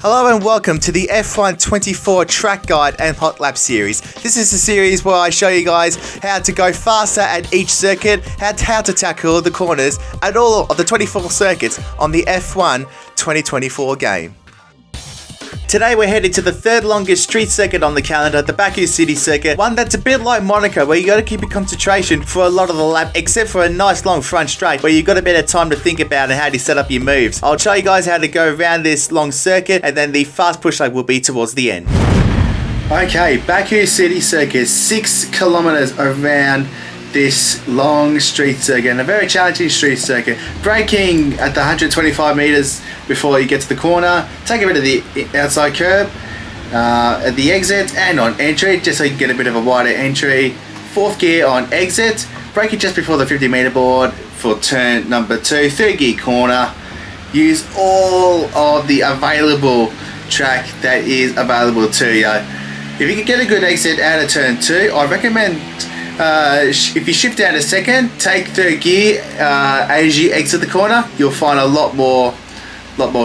Hello and welcome to the F1 24 track guide and Hotlap series. This is a series where I show you guys how to go faster at each circuit, how to tackle the corners at all of the 24 circuits on the F1 2024 game. Today we're headed to the third longest street circuit on the calendar, the Baku city circuit, one that's a bit like Monaco where you got to keep your concentration for a lot of the lap except for a nice long front straight where you've got a bit of time to think about and how to set up your moves. I'll show you guys how to go around this long circuit and then the fast push leg will be towards the end. Okay, Baku city circuit, 6 kilometers around this long street circuit and a very challenging street circuit. Braking at the 125 meters before you get to the corner, take a bit of the outside curb at the exit and on entry just so you can get a bit of a wider entry. 4th gear on exit, braking just before the 50 meter board for turn number 2. 3rd gear corner, use all of the available track that is available to you. If you can get a good exit out of turn 2, I recommend if you shift down a second, take 3rd gear as you exit the corner, you'll find a lot more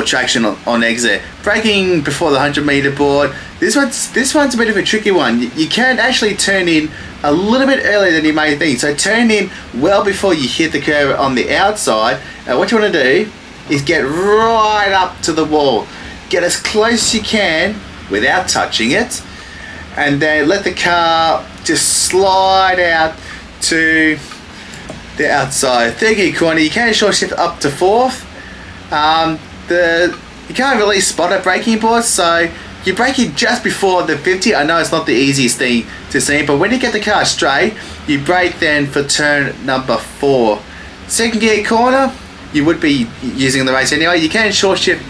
traction on exit. Braking before the 100 meter board, this one's a bit of a tricky one. You can actually turn in a little bit earlier than you may think, so turn in well before you hit the curb on the outside. What you want to do is get right up to the wall, get as close as you can without touching it, and then let the car just slide out to the outside. 3rd gear corner, you can short shift up to 4th. You can't really spot a braking board, so you brake it just before the 50. I know it's not the easiest thing to see, but when you get the car straight, you brake then for turn number 4. 2nd gear corner, you would be using the race anyway. You can short shift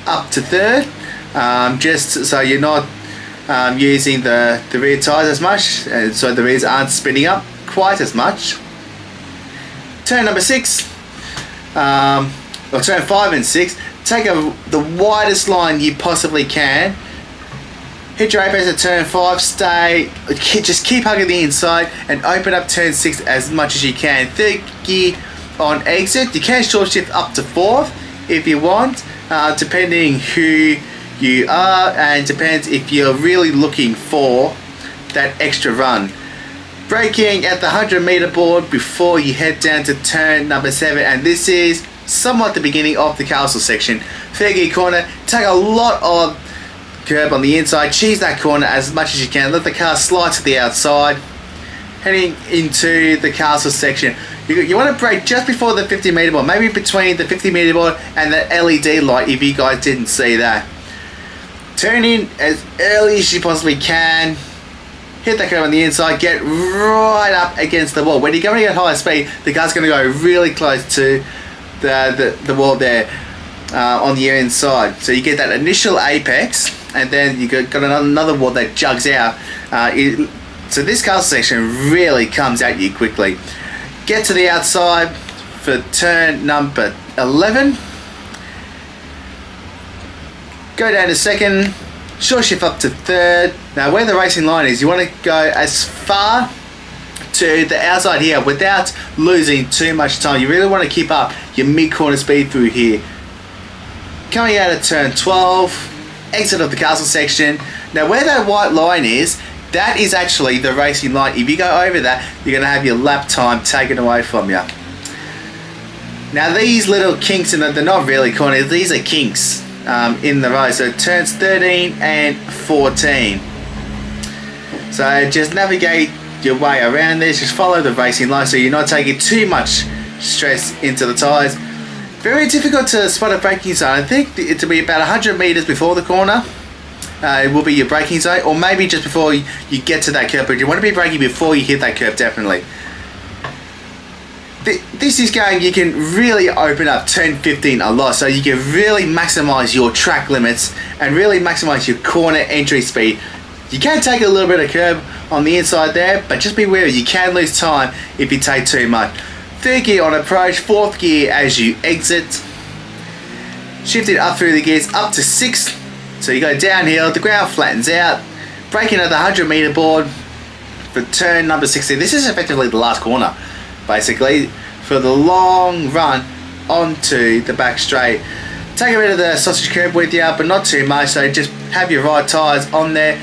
up to 3rd, just so you're not using the rear tyres as much, and so the rears aren't spinning up quite as much. Turn number 6, or turn 5 and 6, take the widest line you possibly can. Hit your apex at turn 5, just keep hugging the inside and open up turn 6 as much as you can. 3rd gear on exit, you can short shift up to 4th if you want, depending who you are and depends if you're really looking for that extra run. Braking at the 100 meter board before you head down to turn number 7, and this is somewhat the beginning of the castle section. 3rd gear corner, take a lot of curb on the inside, cheese that corner as much as you can, let the car slide to the outside. Heading into the castle section, you want to brake just before the 50 meter board, maybe between the 50 meter board and the LED light if you guys didn't see that. Turn in as early as you possibly can, hit that curb on the inside, get right up against the wall. When you're going at high speed, the car's going to go really close to the wall there on the inside. So you get that initial apex, and then you got another wall that jugs out. So this castle section really comes at you quickly. Get to the outside for turn number 11. Go down to 2nd, short shift up to 3rd. Now where the racing line is, you want to go as far to the outside here without losing too much time. You really want to keep up your mid-corner speed through here. Coming out of turn 12, exit of the castle section. Now where that white line is, that is actually the racing line. If you go over that, you're going to have your lap time taken away from you. Now these little kinks, and they're not really corners, these are kinks in the road. So turns 13 and 14. So just navigate your way around this, just follow the racing line so you're not taking too much stress into the tyres. Very difficult to spot a braking zone. I think it to be about 100 meters before the corner. It will be your braking zone, or maybe just before you get to that curb, but you want to be braking before you hit that curb, definitely. This is going, you can really open up turn 15 a lot, so you can really maximize your track limits and really maximize your corner entry speed. You can take a little bit of curb on the inside there, but just be wary, you can lose time if you take too much. 3rd gear on approach, 4th gear as you exit. Shift it up through the gears up to 6th, so you go downhill, the ground flattens out. Braking at the 100 meter board for turn number 16. This is effectively the last corner, basically, for the long run onto the back straight. take a bit of the sausage curb with you, but not too much, so just have your right tyres on there.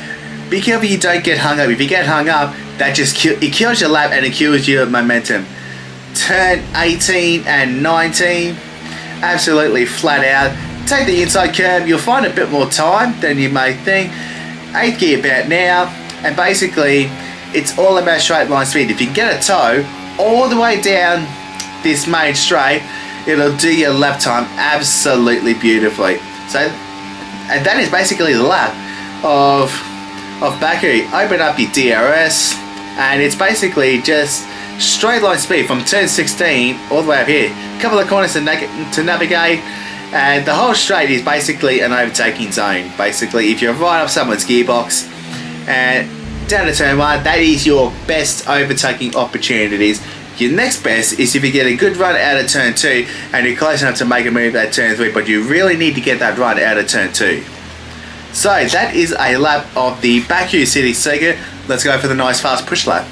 Be careful you don't get hung up. If you get hung up, that just it kills your lap and it kills your momentum. Turn 18 and 19, absolutely flat out. Take the inside curb, you'll find a bit more time than you may think. 8th gear about now, and basically it's all about straight line speed. If you get a toe all the way down this main straight, it'll do your lap time absolutely beautifully. So, and that is basically the lap of Baku. Open up your DRS, and it's basically just straight line speed from turn 16 all the way up here. A couple of corners to navigate, and the whole straight is basically an overtaking zone. Basically, if you're right off someone's gearbox and down to turn 1, that is your best overtaking opportunities. Your next best is if you get a good run out of turn 2 and you're close enough to make a move at turn 3, but you really need to get that run out of turn 2. So that is a lap of the Baku City Circuit. Let's go for the nice fast push lap.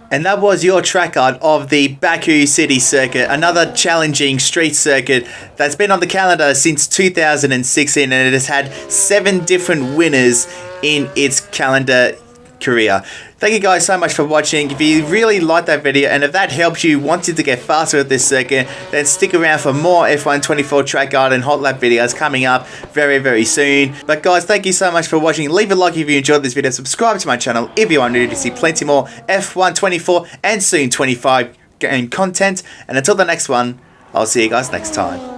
And that was your track guide of the Baku City Circuit, another challenging street circuit that's been on the calendar since 2016, and it has had 7 different winners in its calendar career. Thank you guys so much for watching. If you really liked that video and if that helped you wanted to get faster at this circuit, then stick around for more F1 24 track guide and Hotlap videos coming up very soon. But guys, thank you so much for watching. Leave a like if you enjoyed this video. Subscribe to my channel if you are new to see plenty more F1 24 and soon 25 game content. And until the next one, I'll see you guys next time.